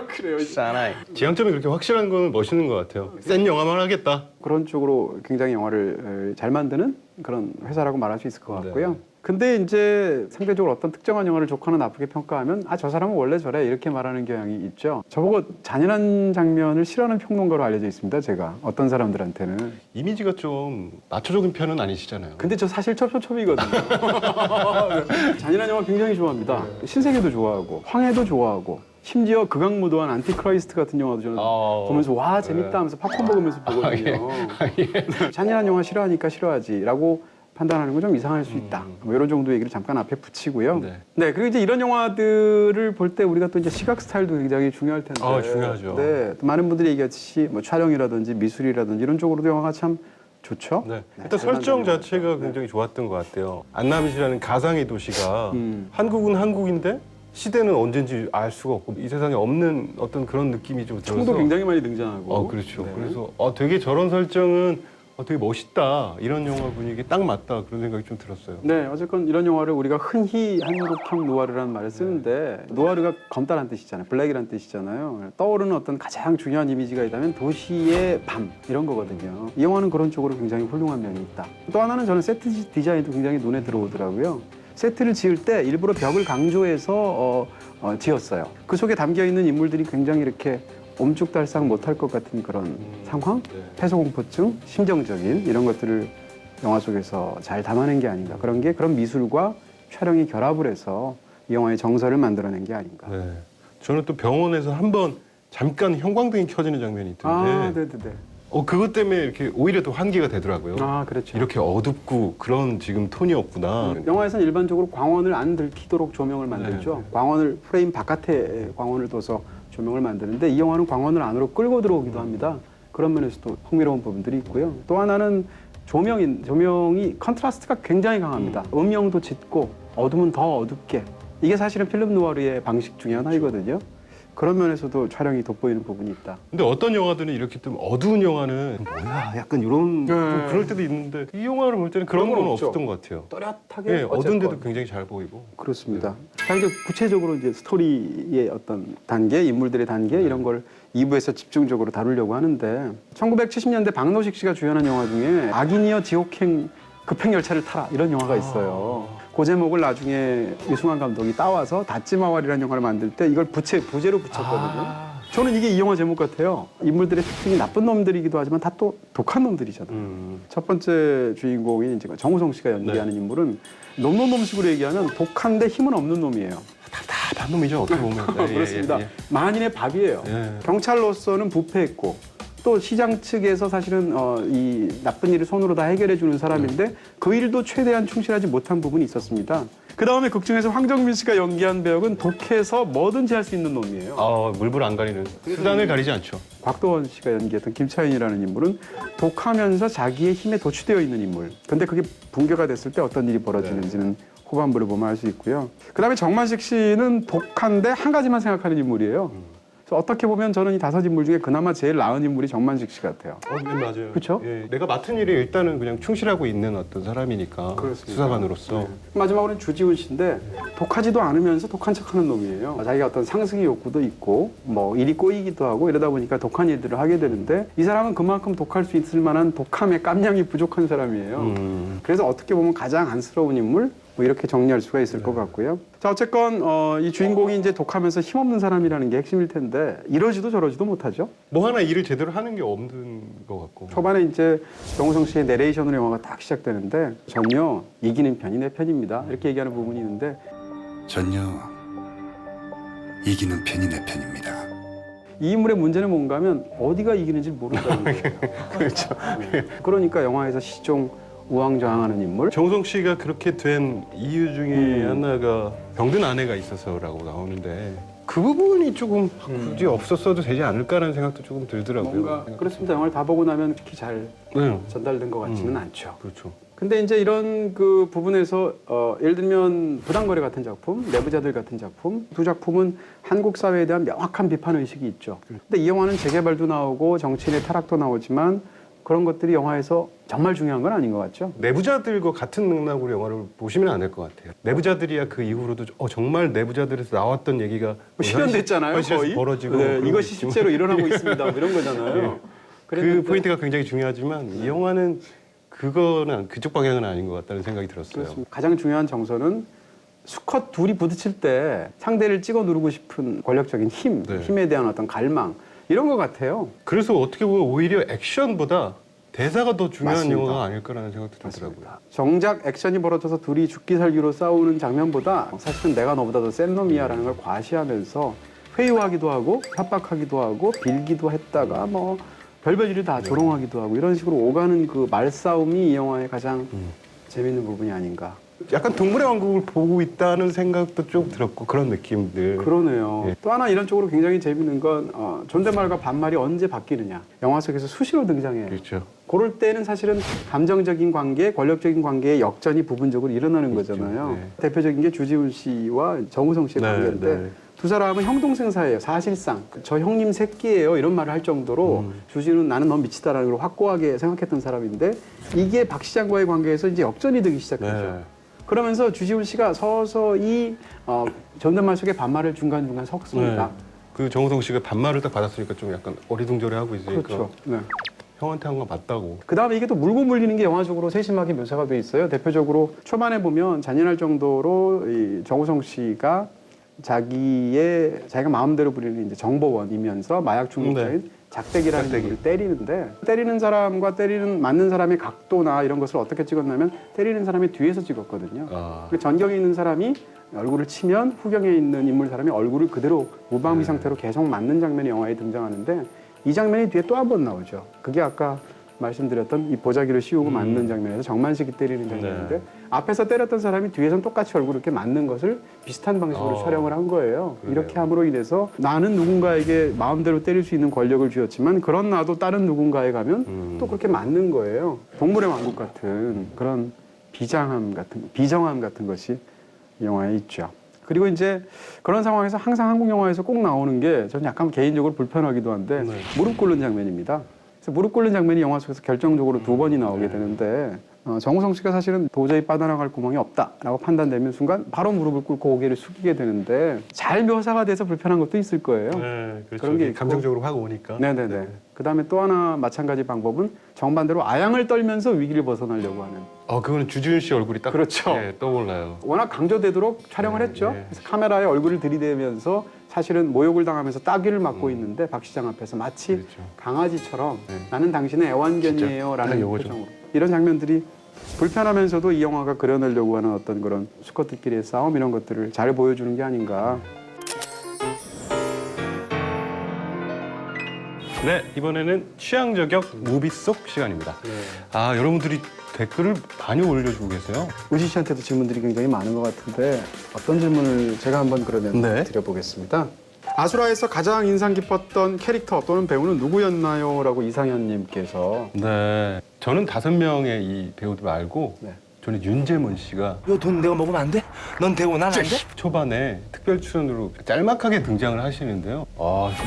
그래요. 사나이. 지향점이 그렇게 확실한 건 멋있는 것 같아요. 센 영화만 하겠다. 그런 쪽으로 굉장히 영화를 잘 만드는 그런 회사라고 말할 수 있을 것 같고요. 네. 근데 이제 상대적으로 어떤 특정한 영화를 좋거나 나쁘게 평가하면 저 사람은 원래 저래 이렇게 말하는 경향이 있죠. 저보고 잔인한 장면을 싫어하는 평론가로 알려져 있습니다. 제가 어떤 사람들한테는. 이미지가 좀 마초적인 편은 아니시잖아요. 근데 저 사실 첩첩첩이거든요. 잔인한 영화 굉장히 좋아합니다. 신세계도 좋아하고 황해도 좋아하고 심지어 극악무도한 안티크라이스트 같은 영화도 저는 보면서 와 재밌다 하면서 팝콘 먹으면서 보거든요. 잔인한 영화 싫어하니까 싫어하지라고 판단하는 건 좀 이상할 수 있다. 뭐 이런 정도 얘기를 잠깐 앞에 붙이고요. 네, 그리고 이제 이런 영화들을 볼 때 우리가 또 이제 시각 스타일도 굉장히 중요할 텐데. 중요하죠. 네, 또 많은 분들이 얘기하듯이 뭐 촬영이라든지 미술이라든지 이런 쪽으로도 영화가 참 좋죠. 네. 네, 일단 잘 설정 만든 자체가 것 같아요. 굉장히 좋았던 것 같아요. 안남시라는 가상의 도시가 한국은 한국인데 시대는 언젠지 알 수가 없고 이 세상에 없는 어떤 그런 느낌이 좀 들어서. 총도 굉장히 많이 등장하고. 그렇죠. 네. 그래서 되게 저런 설정은 되게 멋있다. 이런 영화 분위기 딱 맞다. 그런 생각이 좀 들었어요. 네, 어쨌건 이런 영화를 우리가 흔히 한국형 노아르라는 말을 쓰는데 노아르가 검다란 뜻이잖아요. 블랙이란 뜻이잖아요. 떠오르는 어떤 가장 중요한 이미지가 있다면 도시의 밤 이런 거거든요. 이 영화는 그런 쪽으로 굉장히 훌륭한 면이 있다. 또 하나는 저는 세트 디자인도 굉장히 눈에 들어오더라고요. 세트를 지을 때 일부러 벽을 강조해서 지었어요. 그 속에 담겨있는 인물들이 굉장히 이렇게 옴죽달싹 못할 것 같은 그런 상황, 폐소공포증, 심정적인 이런 것들을 영화 속에서 잘 담아낸 게 아닌가. 그런 미술과 촬영이 결합을 해서 이 영화의 정서를 만들어낸 게 아닌가. 네. 저는 또 병원에서 한번 잠깐 형광등이 켜지는 장면이 있던데 네네네. 그것 때문에 이렇게 오히려 더 환기가 되더라고요. 그렇죠. 이렇게 어둡고 그런 지금 톤이었구나. 영화에서는 일반적으로 광원을 안 들키도록 조명을 만들죠. 네. 광원을 프레임 바깥에 광원을 둬서 조명을 만드는데 이 영화는 광원을 안으로 끌고 들어오기도 합니다. 그런 면에서도 흥미로운 부분들이 있고요. 또 하나는 조명이 컨트라스트가 굉장히 강합니다. 음영도 짙고 어둠은 더 어둡게. 이게 사실은 필름 누아르의 방식 중에 하나이거든요. 그런 면에서도 촬영이 돋보이는 부분이 있다. 근데 어떤 영화들은 이렇게 좀 어두운 영화는 뭐야 약간 이런 좀 그럴 때도 있는데 이 영화를 볼 때는 그런 건 없죠. 없었던 것 같아요. 또렷하게 예, 어두운데도 어쨌건. 굉장히 잘 보이고. 그렇습니다. 자, 이제 구체적으로 이제 스토리의 어떤 단계, 인물들의 단계 이런 걸 2부에서 집중적으로 다루려고 하는데 1970년대 박노식 씨가 주연한 영화 중에 악인이여 지옥행 급행열차를 타라 이런 영화가 있어요. 그 제목을 나중에 유승환 감독이 따와서 닷지마왈이라는 영화를 만들 때 이걸 부제로 붙였거든요. 저는 이게 이 영화 제목 같아요. 인물들의 특징이 나쁜 놈들이기도 하지만 다 또 독한 놈들이잖아요. 첫 번째 주인공인 이제 정우성 씨가 연기하는 인물은 놈놈놈식으로 얘기하면 독한데 힘은 없는 놈이에요. 답답한 놈이죠 어떻게 보면. 예, 그렇습니다. 예, 예. 만인의 밥이에요. 예. 경찰로서는 부패했고 또 시장 측에서 사실은 이 나쁜 일을 손으로 다 해결해 주는 사람인데 그 일도 최대한 충실하지 못한 부분이 있었습니다. 그 다음에 극 중에서 황정민 씨가 연기한 배역은 독해서 뭐든지 할 수 있는 놈이에요. 물불 안 가리는 수단을 가리지 않죠. 곽도원 씨가 연기했던 김차인이라는 인물은 독하면서 자기의 힘에 도취되어 있는 인물. 근데 그게 붕괴가 됐을 때 어떤 일이 벌어지는지는 후반부를 보면 알 수 있고요. 그다음에 정만식 씨는 독한데 한 가지만 생각하는 인물이에요. 그래서 어떻게 보면 저는 이 5인물 중에 그나마 제일 나은 인물이 정만식 씨 같아요. 네, 맞아요. 그쵸? 예, 내가 맡은 일에 일단은 그냥 충실하고 있는 어떤 사람이니까 그렇습니다. 수사관으로서. 마지막으로는 주지훈 씨인데 독하지도 않으면서 독한 척하는 놈이에요. 자기가 어떤 상승의 욕구도 있고 뭐 일이 꼬이기도 하고 이러다 보니까 독한 일들을 하게 되는데 이 사람은 그만큼 독할 수 있을 만한 독함의 깜냥이 부족한 사람이에요. 그래서 어떻게 보면 가장 안쓰러운 인물 뭐 이렇게 정리할 수가 있을 것 같고요. 자 어쨌건 이 주인공이 이제 독하면서 힘없는 사람이라는 게 핵심일 텐데 이러지도 저러지도 못하죠. 뭐 하나 일을 제대로 하는 게 없는 것 같고. 초반에 이제 정우성 씨의 내레이션으로 영화가 딱 시작되는데 전혀 이기는 편이 내 편입니다. 이렇게 얘기하는 부분이 있는데 전요 이기는 편이 내 편입니다. 이 인물의 문제는 뭔가 하면 어디가 이기는지 모른다는 거예요. 그렇죠. 그러니까 영화에서 시종 우왕좌왕하는 인물. 정우성 씨가 그렇게 된 이유 중에 하나가 병든 아내가 있어서라고 나오는데 그 부분이 조금 굳이 없었어도 되지 않을까라는 생각도 조금 들더라고요. 뭔가 그렇습니다. 영화를 다 보고 나면 그렇게 잘 네, 전달된 것 같지는 않죠. 그렇죠. 근데 이제 이런 그 부분에서 예를 들면 부당거래 같은 작품, 내부자들 같은 작품 두 작품은 한국 사회에 대한 명확한 비판 의식이 있죠. 근데 이 영화는 재개발도 나오고 정치인의 타락도 나오지만 그런 것들이 영화에서 정말 중요한 건 아닌 것 같죠. 내부자들과 같은 맥락으로 영화를 보시면 안 될 것 같아요. 내부자들이야 그 이후로도 정말 내부자들에서 나왔던 얘기가 실현됐잖아요, 현실에서 거의. 벌어지고 네, 그러고 이것이 있지만 실제로 일어나고 있습니다. 뭐 이런 거잖아요. 그 그랬는데 포인트가 굉장히 중요하지만 이 영화는 그쪽 방향은 아닌 것 같다는 생각이 들었어요. 그렇습니다. 가장 중요한 정서는 수컷 둘이 부딪힐 때 상대를 찍어 누르고 싶은 권력적인 힘, 네. 힘에 대한 어떤 갈망 이런 것 같아요. 그래서 어떻게 보면 오히려 액션보다 대사가 더 중요한 맞습니다. 영화가 아닐까라는 생각도 들더라고요. 정작 액션이 벌어져서 둘이 죽기 살기로 싸우는 장면보다 사실은 내가 너보다 더 센 놈이야라는 걸 과시하면서 회유하기도 하고 협박하기도 하고 빌기도 했다가 뭐 별별 일을 다 조롱하기도 하고 이런 식으로 오가는 그 말싸움이 이 영화의 가장 재밌는 부분이 아닌가. 약간 동물의 왕국을 보고 있다는 생각도 좀 들었고 그런 느낌들. 그러네요. 예. 또 하나 이런 쪽으로 굉장히 재밌는 건 존댓말과 반말이 언제 바뀌느냐. 영화 속에서 수시로 등장해요. 그렇죠. 그럴 때는 사실은 감정적인 관계, 권력적인 관계의 역전이 부분적으로 일어나는 거잖아요. 네. 대표적인 게 주지훈 씨와 정우성 씨의 네, 관계인데 네. 두 사람은 형 동생 사이예요. 사실상 저 형님 새끼예요. 이런 말을 할 정도로 주지훈은 나는 넌 미치다라는 걸 확고하게 생각했던 사람인데 이게 박 시장과의 관계에서 이제 역전이 되기 시작하죠. 네. 그러면서 주지훈 씨가 서서히 존댓말 속에 반말을 중간중간 섞습니다. 네. 그 정우성 씨가 반말을 딱 받았으니까 좀 약간 어리둥절해하고 있으니까 그렇죠. 네. 형한테 한 건 맞다고. 그 다음에 이게 또 물고 물리는 게 영화적으로 세심하게 묘사가 돼 있어요. 대표적으로 초반에 보면 잔인할 정도로 이 정우성 씨가 자기가 마음대로 부리는 이제 정보원이면서 마약 중독자인 작대기라는 작대기. 인물을 때리는데 때리는 사람과 맞는 사람의 각도나 이런 것을 어떻게 찍었냐면 때리는 사람이 뒤에서 찍었거든요. 아. 전경에 있는 사람이 얼굴을 치면 후경에 있는 인물 사람이 얼굴을 그대로 무방비 상태로 계속 맞는 장면이 영화에 등장하는데 이 장면이 뒤에 또 한 번 나오죠. 그게 아까 말씀드렸던 이 보자기를 씌우고 맞는 장면에서 정만식이 때리는 장면인데 네. 앞에서 때렸던 사람이 뒤에서는 똑같이 얼굴을 이렇게 맞는 것을 비슷한 방식으로 촬영을 한 거예요. 그러네요. 이렇게 함으로 인해서 나는 누군가에게 마음대로 때릴 수 있는 권력을 쥐었지만 그런 나도 다른 누군가에 가면 또 그렇게 맞는 거예요. 동물의 왕국 같은 그런 비정함 같은 것이 이 영화에 있죠. 그리고 이제 그런 상황에서 항상 한국 영화에서 꼭 나오는 게 저는 약간 개인적으로 불편하기도 한데 네. 무릎 꿇는 장면입니다. 그래서 무릎 꿇는 장면이 영화 속에서 결정적으로 두 번이 나오게 되는데 정우성 씨가 사실은 도저히 빠져나갈 구멍이 없다라고 판단되면 순간 바로 무릎을 꿇고 고개를 숙이게 되는데 잘 묘사가 돼서 불편한 것도 있을 거예요. 네, 그렇죠. 그런 게 있고. 감정적으로 확 오니까. 네네네. 그다음에 또 하나 마찬가지 방법은 정반대로 아양을 떨면서 위기를 벗어나려고 하는. 그거는 주지훈 씨 얼굴이 딱 그렇죠. 예, 떠올라요. 워낙 강조되도록 촬영을 네, 했죠. 네. 그래서 카메라에 얼굴을 들이대면서 사실은 모욕을 당하면서 따귀를 맞고 있는데 박 시장 앞에서 마치 그렇죠. 강아지처럼 네. 나는 당신의 진짜 애완견이에요라는 딱 요거죠. 표정으로 이런 장면들이 불편하면서도 이 영화가 그려내려고 하는 어떤 그런 수컷들끼리의 싸움 이런 것들을 잘 보여주는 게 아닌가. 네, 이번에는 취향 저격 무비 속 시간입니다. 여러분들이 댓글을 많이 올려주고 계세요. 우지 씨한테도 질문들이 굉장히 많은 것 같은데 어떤 질문을 제가 한번 그러면 네. 드려보겠습니다. 아수라에서 가장 인상 깊었던 캐릭터 또는 배우는 누구였나요? 라고 이상현님께서 네, 저는 5명의 이 배우들 말고 네. 저는 윤재문 씨가 요 돈 내가 먹으면 안 돼? 넌 대우 난 안 돼? 초반에 특별 출연으로 짤막하게 등장을 하시는데요.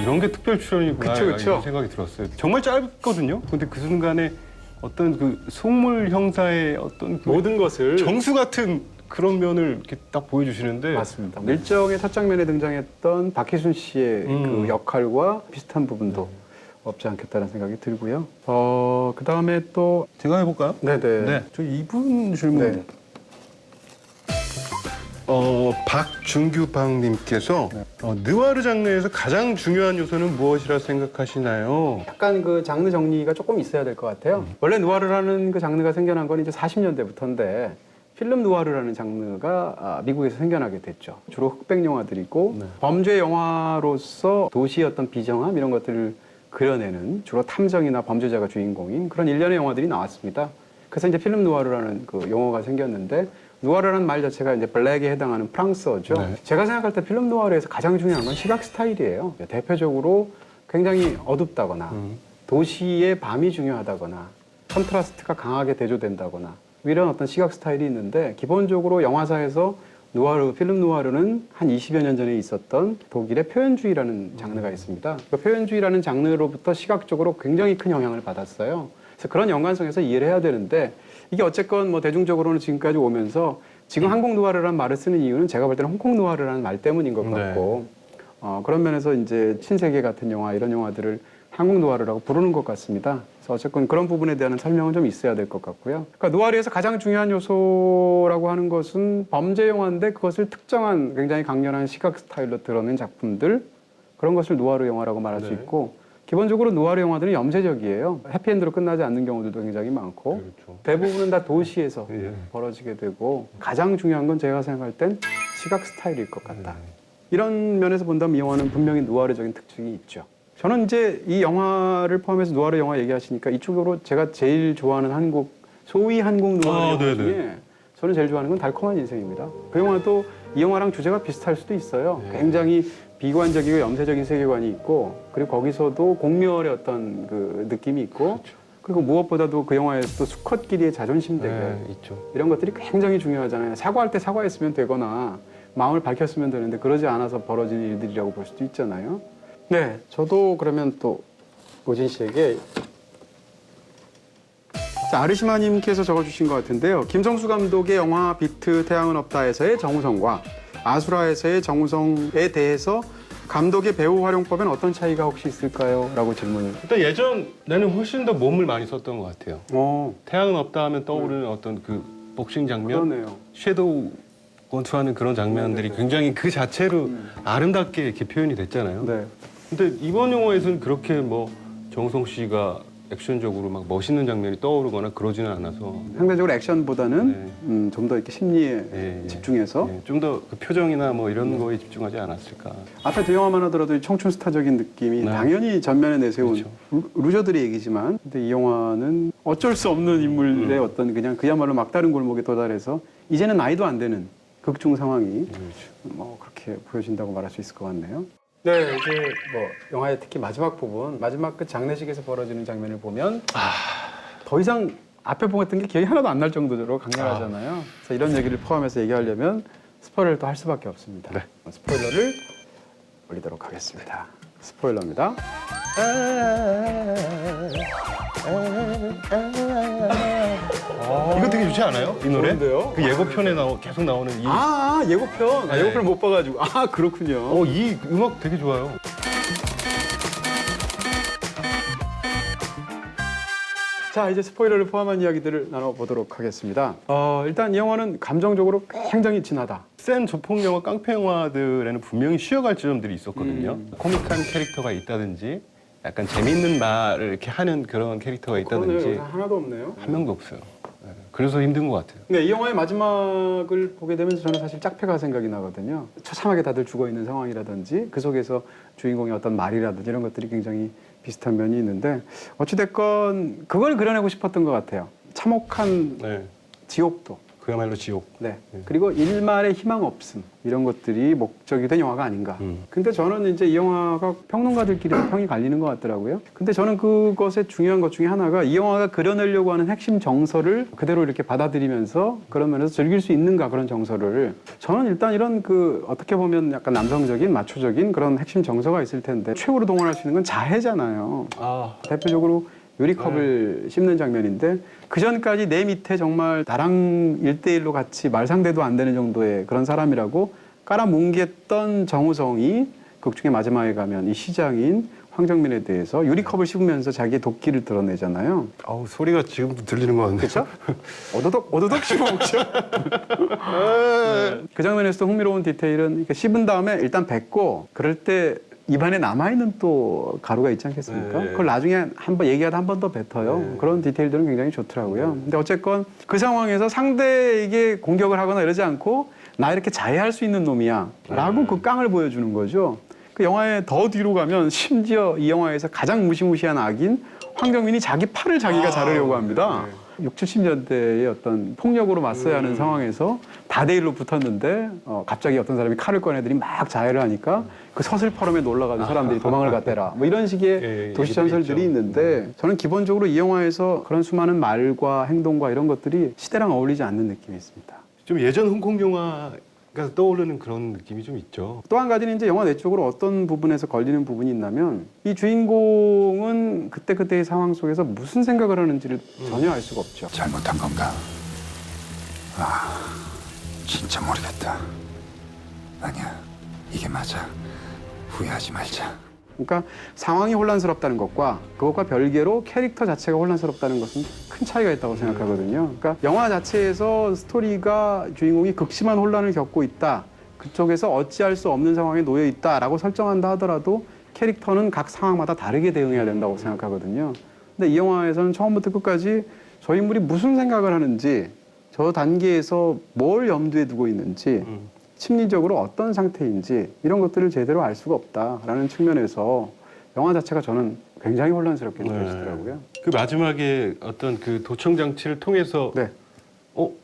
이런 게 특별 출연이구나 그쵸, 그쵸. 이런 생각이 들었어요. 정말 짧거든요. 근데 그 순간에 어떤 그 속물 형사의 어떤 그 모든 것을 정수 같은 그런 면을 이렇게 딱 보여주시는데 맞습니다. 밀정의 첫 장면에 등장했던 박희순 씨의 그 역할과 비슷한 부분도 없지 않겠다는 생각이 들고요. 그 다음에 또 제가 해볼까요? 네네. 네, 저 이분 질문. 네. 박준규방님께서 느와르 장르에서 가장 중요한 요소는 무엇이라 생각하시나요? 약간 그 장르 정리가 조금 있어야 될 것 같아요. 원래 누아르라는 그 장르가 생겨난 건 이제 40년대부터인데 필름 누아르라는 장르가 미국에서 생겨나게 됐죠. 주로 흑백 영화들이고 범죄 영화로서 도시의 어떤 비정함 이런 것들을 그려내는 주로 탐정이나 범죄자가 주인공인 그런 일련의 영화들이 나왔습니다. 그래서 이제 필름 누아르라는 그 용어가 생겼는데 누아르라는 말 자체가 이제 블랙에 해당하는 프랑스어죠. 네. 제가 생각할 때 필름 누아르에서 가장 중요한 건 시각 스타일이에요. 대표적으로 굉장히 어둡다거나 도시의 밤이 중요하다거나 컨트라스트가 강하게 대조된다거나 이런 어떤 시각 스타일이 있는데 기본적으로 영화사에서 누아르, 필름 누아르는 한 20여 년 전에 있었던 독일의 표현주의라는 장르가 있습니다. 그 표현주의라는 장르로부터 시각적으로 굉장히 큰 영향을 받았어요. 그래서 그런 연관성에서 이해를 해야 되는데 이게 어쨌건 뭐 대중적으로는 지금까지 오면서 지금 한국 누아르라는 말을 쓰는 이유는 제가 볼 때는 홍콩 누아르라는 말 때문인 것 같고 그런 면에서 이제 신세계 같은 영화 이런 영화들을 한국 누아르라고 부르는 것 같습니다. 그래서 어쨌건 그런 부분에 대한 설명은 좀 있어야 될 것 같고요. 그러니까 누아르에서 가장 중요한 요소라고 하는 것은 범죄 영화인데 그것을 특정한 굉장히 강렬한 시각 스타일로 드러낸 작품들 그런 것을 누아르 영화라고 말할 수 있고 기본적으로 누아르 영화들은 염세적이에요. 해피엔드로 끝나지 않는 경우들도 굉장히 많고 그렇죠. 대부분은 다 도시에서 예. 벌어지게 되고 가장 중요한 건 제가 생각할 땐 시각 스타일일 것 같다. 이런 면에서 본다면 이 영화는 분명히 누아르적인 특징이 있죠. 저는 이제 이 영화를 포함해서 누아르 영화 얘기하시니까 이쪽으로 제가 제일 좋아하는 소위 한국 누아르 영화 네네. 중에 저는 제일 좋아하는 건 달콤한 인생입니다. 그 영화도 이 영화랑 주제가 비슷할 수도 있어요. 굉장히 비관적이고 염세적인 세계관이 있고 그리고 거기서도 공멸의 어떤 그 느낌이 있고 그리고 무엇보다도 그 영화에서도 수컷끼리의 자존심 대결 있죠. 이런 것들이 굉장히 중요하잖아요. 사과할 때 사과했으면 되거나 마음을 밝혔으면 되는데 그러지 않아서 벌어지는 일들이라고 볼 수도 있잖아요. 네, 저도 그러면 또 오진 씨에게 자, 아르시마님께서 적어주신 것 같은데요. 김성수 감독의 영화 비트 태양은 없다에서의 정우성과 아수라에서의 정우성에 대해서 감독의 배우 활용법엔 어떤 차이가 혹시 있을까요? 라고 질문을. 일단 예전에는 훨씬 더 몸을 많이 썼던 것 같아요. 태양은 없다 하면 떠오르는 어떤 그 복싱 장면, 그러네요. 섀도우 권투하는 그런 장면들이 굉장히 그 자체로 아름답게 이렇게 표현이 됐잖아요. 네. 근데 이번 영화에서는 그렇게 뭐 정우성 씨가 액션적으로 막 멋있는 장면이 떠오르거나 그러지는 않아서 상대적으로 액션보다는 좀 더 이렇게 심리에 집중해서 좀 더 그 표정이나 뭐 이런 거에 집중하지 않았을까. 앞에 두 영화만 하더라도 이 청춘 스타적인 느낌이 네. 당연히 전면에 내세운 그렇죠. 루저들의 얘기지만 근데 이 영화는 어쩔 수 없는 인물의 어떤 그냥 그야말로 막다른 골목에 도달해서 이제는 나이도 안 되는 극중 상황이 뭐 그렇게 보여진다고 말할 수 있을 것 같네요. 네, 이제 뭐 영화의 특히 마지막 부분, 마지막 그 장례식에서 벌어지는 장면을 보면 더 이상 앞에 보았던 게 기억이 하나도 안 날 정도로 강렬하잖아요. 그래서 이런 얘기를 포함해서 얘기하려면 스포일러를 또 할 수밖에 없습니다. 네. 스포일러를 올리도록 하겠습니다. 스포일러입니다. 이거 되게 좋지 않아요? 이 노래? 좋은데요? 그 예고편에 계속 나오는 이 예고편. 네. 예고편을 못 봐가지고. 그렇군요. 이 음악 되게 좋아요. 자, 이제 스포일러를 포함한 이야기들을 나눠보도록 하겠습니다. 일단 이 영화는 감정적으로 굉장히 진하다. 센 조폭 영화, 깡패 영화들에는 분명히 쉬어갈 지점들이 있었거든요. 코믹한 캐릭터가 있다든지 약간 재밌는 말을 이렇게 하는 그런 캐릭터가 있다든지 하나도 없네요. 한 명도 없어요. 네. 그래서 힘든 것 같아요. 네, 이 영화의 마지막을 보게 되면서 저는 사실 짝패가 생각이 나거든요. 처참하게 다들 죽어 있는 상황이라든지 그 속에서 주인공의 어떤 말이라든지 이런 것들이 굉장히 비슷한 면이 있는데 어찌됐건 그걸 그려내고 싶었던 것 같아요. 참혹한 네. 지옥도. 그야말로 지옥. 네. 그리고 일말의 희망 없음 이런 것들이 목적이 된 영화가 아닌가. 근데 저는 이제 이 영화가 평론가들끼리 평이 갈리는 것 같더라고요. 근데 저는 그것의 중요한 것 중에 하나가 이 영화가 그려내려고 하는 핵심 정서를 그대로 이렇게 받아들이면서 그런 면에서 즐길 수 있는가 그런 정서를 저는 일단 이런 어떻게 보면 약간 남성적인 마초적인 그런 핵심 정서가 있을 텐데 최후로 동원할 수 있는 건 자해잖아요. 대표적으로 유리컵을 씹는 장면인데 그 전까지 내 밑에 정말 나랑 1대1로 같이 말상대도 안 되는 정도의 그런 사람이라고 깔아뭉갰던 정우성이 극 중에 마지막에 가면 이 시장인 황정민에 대해서 유리컵을 씹으면서 자기의 도끼를 드러내잖아요. 소리가 지금도 들리는 것 같네요. 그렇죠? 오도독 씹어먹죠. 그 장면에서도 흥미로운 디테일은 이렇게 씹은 다음에 일단 뱉고 그럴 때 입안에 남아있는 또 가루가 있지 않겠습니까? 네. 그걸 나중에 한번 얘기하다 한 번 더 뱉어요. 네. 그런 디테일들은 굉장히 좋더라고요. 근데 어쨌건 그 상황에서 상대에게 공격을 하거나 이러지 않고 나 이렇게 자해할 수 있는 놈이야 라고 그 깡을 보여주는 거죠. 그 영화에 더 뒤로 가면 심지어 이 영화에서 가장 무시무시한 악인 황정민이 자기 팔을 자기가 자르려고 합니다. 60, 70년대의 어떤 폭력으로 맞서야 하는 상황에서 다대일로 붙었는데 갑자기 어떤 사람이 칼을 꺼내더니 막 자해를 하니까 그 서슬퍼름에 놀라가지고 사람들이 도망을 갔대라. 뭐 이런 식의 도시 전설들이 있는데 저는 기본적으로 이 영화에서 그런 수많은 말과 행동과 이런 것들이 시대랑 어울리지 않는 느낌이 있습니다. 좀 예전 홍콩 영화가 떠오르는 그런 느낌이 좀 있죠. 또 한 가지는 이제 영화 내적으로 어떤 부분에서 걸리는 부분이 있냐면 이 주인공은 그때그때의 상황 속에서 무슨 생각을 하는지를 전혀 알 수가 없죠. 잘못한 건가? 진짜 모르겠다. 아니야, 이게 맞아. 후회하지 말자. 그러니까 상황이 혼란스럽다는 것과 그것과 별개로 캐릭터 자체가 혼란스럽다는 것은 큰 차이가 있다고 생각하거든요. 그러니까 영화 자체에서 스토리가 주인공이 극심한 혼란을 겪고 있다. 그쪽에서 어찌할 수 없는 상황에 놓여 있다라고 설정한다 하더라도 캐릭터는 각 상황마다 다르게 대응해야 된다고 생각하거든요. 근데 이 영화에서는 처음부터 끝까지 저 인물이 무슨 생각을 하는지 저 단계에서 뭘 염두에 두고 있는지 심리적으로 어떤 상태인지 이런 것들을 제대로 알 수가 없다라는 측면에서 영화 자체가 저는 굉장히 혼란스럽게 느껴지더라고요. 그 마지막에 어떤 그 도청 장치를 통해서 네.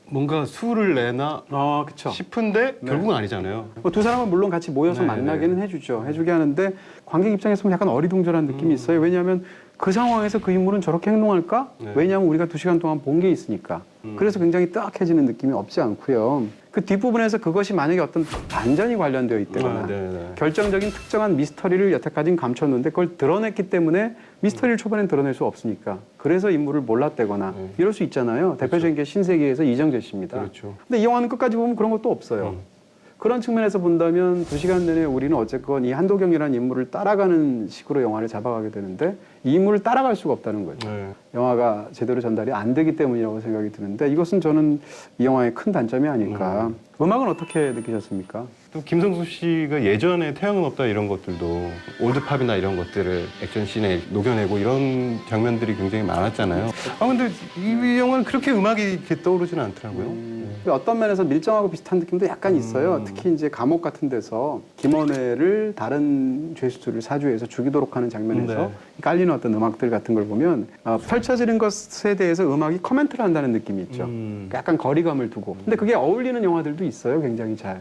뭔가 수를 내나 그렇죠. 싶은데 결국은 아니잖아요. 두 사람은 물론 같이 모여서 네, 만나기는 해주게 하는데 관객 입장에서 보면 약간 어리둥절한 느낌이 있어요. 왜냐하면 그 상황에서 그 인물은 저렇게 행동할까? 네. 왜냐하면 우리가 2시간 동안 본 게 있으니까. 그래서 굉장히 뜨악해지는 느낌이 없지 않고요. 그 뒷부분에서 그것이 만약에 어떤 반전이 관련되어 있다거나 결정적인 특정한 미스터리를 여태까지는 감췄는데 그걸 드러냈기 때문에 미스터리를 초반엔 드러낼 수 없으니까 그래서 인물을 몰랐다거나 이럴 수 있잖아요. 대표적인 게 신세계에서 이정재 씨입니다. 그렇죠. 근데 이 영화는 끝까지 보면 그런 것도 없어요. 그런 측면에서 본다면 2시간 내내 우리는 어쨌건 이 한도경이라는 인물을 따라가는 식으로 영화를 잡아가게 되는데 이 인물을 따라갈 수가 없다는 거죠. 네. 영화가 제대로 전달이 안 되기 때문이라고 생각이 드는데 이것은 저는 이 영화의 큰 단점이 아닐까. 음악은 어떻게 느끼셨습니까? 또 김성수 씨가 예전에 태양은 없다 이런 것들도 올드팝이나 이런 것들을 액션씬에 녹여내고 이런 장면들이 굉장히 많았잖아요. 근데 이 영화는 그렇게 음악이 이렇게 떠오르지는 않더라고요. 어떤 면에서 밀정하고 비슷한 느낌도 약간 있어요. 특히 이제 감옥 같은 데서 김원회를 다른 죄수들을 사주해서 죽이도록 하는 장면에서 깔리는 어떤 음악들 같은 걸 보면 펼쳐지는 것에 대해서 음악이 코멘트를 한다는 느낌이 있죠. 약간 거리감을 두고. 근데 그게 어울리는 영화들도 있어요. 굉장히 잘.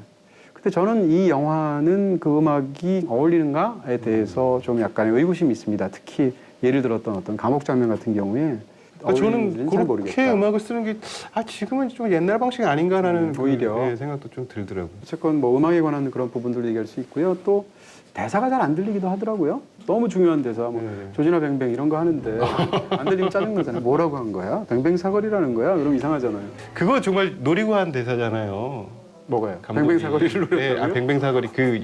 근데 저는 이 영화는 그 음악이 어울리는가에 대해서 좀 약간의 의구심이 있습니다. 특히 예를 들었던 어떤 감옥 장면 같은 경우에 저는 잘 그렇게 모르겠다. 음악을 쓰는 게 지금은 좀 옛날 방식이 아닌가라는 오히려. 생각도 좀 들더라고요. 어쨌건 뭐 음악에 관한 그런 부분들을 얘기할 수 있고요. 또 대사가 잘 안 들리기도 하더라고요. 너무 중요한 대사, 뭐 조지나 뱅뱅 이런 거 하는데 안 들리면 짜증나잖아요. 뭐라고 한 거야? 뱅뱅 사거리라는 거야? 그럼 이상하잖아요. 그거 정말 노리고 한 대사잖아요. 뭐가요? 감독이. 뱅뱅 사거리를 노렸다고요? 뱅뱅 사거리 그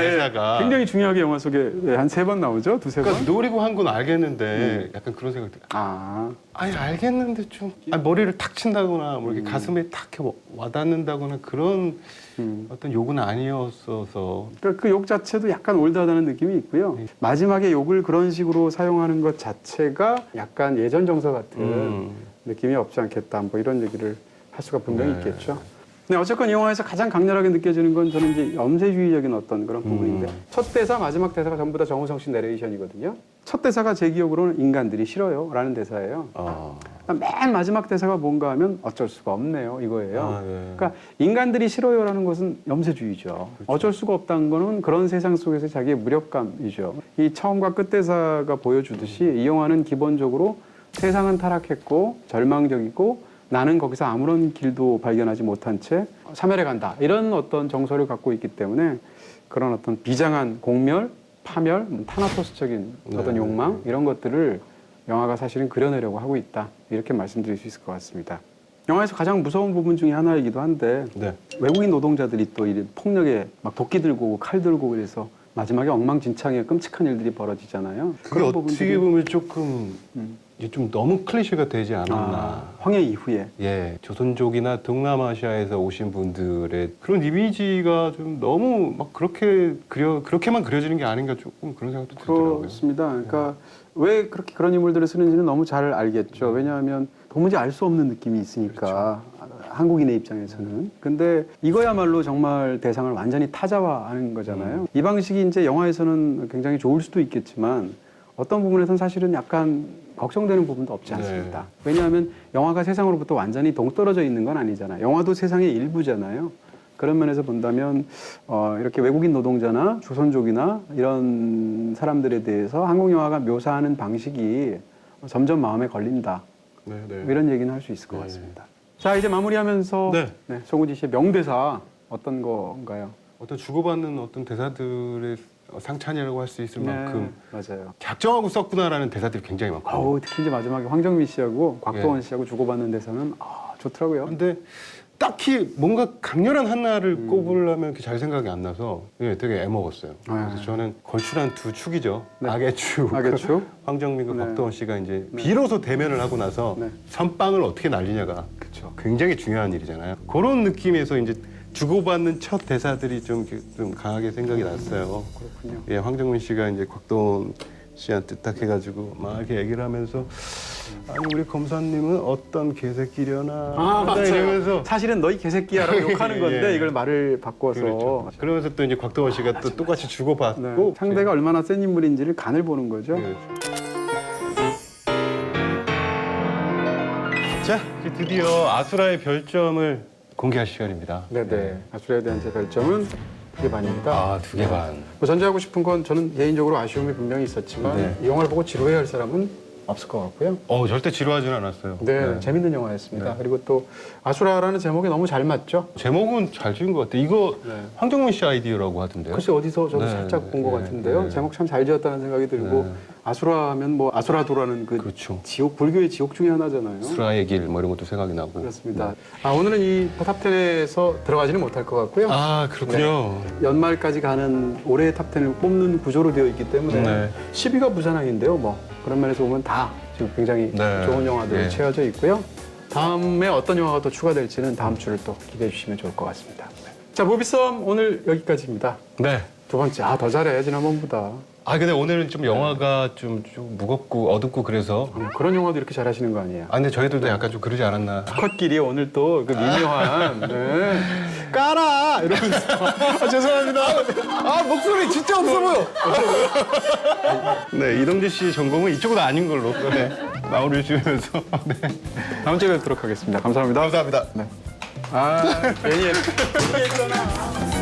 대사가 굉장히 중요하게 영화 속에 한 3번 나오죠? 두세 번? 그러니까 노리고 한 건 알겠는데 약간 그런 생각 들어요. 아니 알겠는데 좀 머리를 탁 친다거나 뭐 이렇게 가슴에 탁 이렇게 와닿는다거나 그런 어떤 욕은 아니었어서 그러니까 그 욕 자체도 약간 올드하다는 느낌이 있고요. 마지막에 욕을 그런 식으로 사용하는 것 자체가 약간 예전 정서 같은 느낌이 없지 않겠다. 뭐 이런 얘기를 할 수가 분명히 있겠죠. 네, 어쨌건 이 영화에서 가장 강렬하게 느껴지는 건 저는 이제 염세주의적인 어떤 그런 부분인데 첫 대사, 마지막 대사가 전부 다 정우성 씨 내레이션이거든요. 첫 대사가 제 기억으로는 인간들이 싫어요 라는 대사예요. 맨 마지막 대사가 뭔가 하면 어쩔 수가 없네요 이거예요. 그러니까 인간들이 싫어요라는 것은 염세주의죠. 어쩔 수가 없다는 거는 그런 세상 속에서 자기의 무력감이죠. 이 처음과 끝 대사가 보여주듯이 이 영화는 기본적으로 세상은 타락했고 절망적이고 나는 거기서 아무런 길도 발견하지 못한 채 사멸해 간다. 이런 어떤 정서를 갖고 있기 때문에 그런 어떤 비장한 공멸, 파멸, 타나토스적인 어떤 욕망 이런 것들을 영화가 사실은 그려내려고 하고 있다. 이렇게 말씀드릴 수 있을 것 같습니다. 영화에서 가장 무서운 부분 중에 하나이기도 한데 외국인 노동자들이 또 이 폭력에 막 도끼 들고 칼 들고 그래서 마지막에 엉망진창에 끔찍한 일들이 벌어지잖아요. 그게 어떻게 보면 조금 이게 좀 너무 클리셰가 되지 않았나. 황해 이후에. 예, 조선족이나 동남아시아에서 오신 분들의 그런 이미지가 좀 너무 막 그렇게만 그려지는 게 아닌가 조금 그런 생각도 들더라고요. 그렇습니다. 그러니까 왜 그렇게 그런 인물들을 쓰는지는 너무 잘 알겠죠. 왜냐하면 도무지 알 수 없는 느낌이 있으니까 한국인의 입장에서는. 근데 이거야말로 정말 대상을 완전히 타자화하는 거잖아요. 이 방식이 이제 영화에서는 굉장히 좋을 수도 있겠지만 어떤 부분에서는 사실은 약간 걱정되는 부분도 없지 않습니다. 왜냐하면 영화가 세상으로부터 완전히 동떨어져 있는 건 아니잖아요. 영화도 세상의 일부잖아요. 그런 면에서 본다면 이렇게 외국인 노동자나 조선족이나 이런 사람들에 대해서 한국 영화가 묘사하는 방식이 점점 마음에 걸린다. 이런 얘기는 할 수 있을 것 같습니다. 자, 이제 마무리하면서 송은지 씨의 명대사 어떤 건가요? 어떤 주고받는 어떤 대사들의 상찬이라고 할 수 있을 만큼 맞아요. 작정하고 썼구나라는 대사들이 굉장히 많고. 특히 이제 마지막에 황정민 씨하고 곽도원 씨하고 주고받는 대사는 좋더라고요. 근데 딱히 뭔가 강렬한 하나를 꼽으려면 잘 생각이 안 나서 되게 애먹었어요. 그래서 저는 걸출한 두 축이죠. 악의 축. 황정민과 곽도원 씨가 이제 비로소 대면을 하고 나서 선빵을 어떻게 날리냐가 굉장히 중요한 일이잖아요. 그런 느낌에서 이제 주고받는 첫 대사들이 좀 강하게 생각이 났어요. 그렇군요. 예, 황정민 씨가 이제 곽도원 씨한테 딱 해가지고 막 이렇게 얘기를 하면서 아니 우리 검사님은 어떤 개새끼려나 이러면서 사실은 너희 개새끼야라고 욕하는 건데 이걸 말을 바꿔서 그러면서 또 이제 곽도원 씨가 또 똑같이 주고받고 상대가 얼마나 센 인물인지를 간을 보는 거죠. 자, 이제 드디어 아수라의 별점을 공개할 시간입니다. 아수라에 대한 제 별점은 2개 반입니다. 2개 반. 뭐 전제하고 싶은 건 저는 개인적으로 아쉬움이 분명히 있었지만 이 영화를 보고 지루해할 사람은 없을 것 같고요. 절대 지루하지는 않았어요. 재밌는 영화였습니다. 그리고 또 아수라라는 제목이 너무 잘 맞죠? 제목은 잘 지은 것 같아요. 이거 황정민 씨 아이디어라고 하던데요. 글쎄 어디서 저도 살짝 본 것 같은데요. 제목 참 잘 지었다는 생각이 들고 아수라 하면 뭐 아수라도라는 그 지옥, 불교의 지옥 중에 하나잖아요. 수라의 길 뭐 이런 것도 생각이 나고. 그렇습니다. 오늘은 이 탑10에서 들어가지는 못할 것 같고요. 그렇군요. 연말까지 가는 올해의 탑10을 뽑는 구조로 되어 있기 때문에 10위가 부산항인데요. 뭐 그런 면에서 보면 다 지금 굉장히 좋은 영화들이 채워져 있고요. 다음에 어떤 영화가 또 추가될지는 다음 주를 또 기대해 주시면 좋을 것 같습니다. 자, 무비썸 오늘 여기까지입니다. 두 번째, 더 잘해 지난번보다. 근데 오늘은 좀 영화가 좀 무겁고 어둡고 그래서 그런 영화도 이렇게 잘하시는 거 아니에요? 근데 저희들도 약간 좀 그러지 않았나. 컷끼리 오늘 또 그 미묘한 까라 이러면서 죄송합니다. 목소리 진짜 없어 보여. 이동재 씨 전공은 이쪽은 아닌 걸로 마무리를 지으면서 다음 주에 뵙도록 하겠습니다. 감사합니다. 감사합니다. 괜히 했잖아.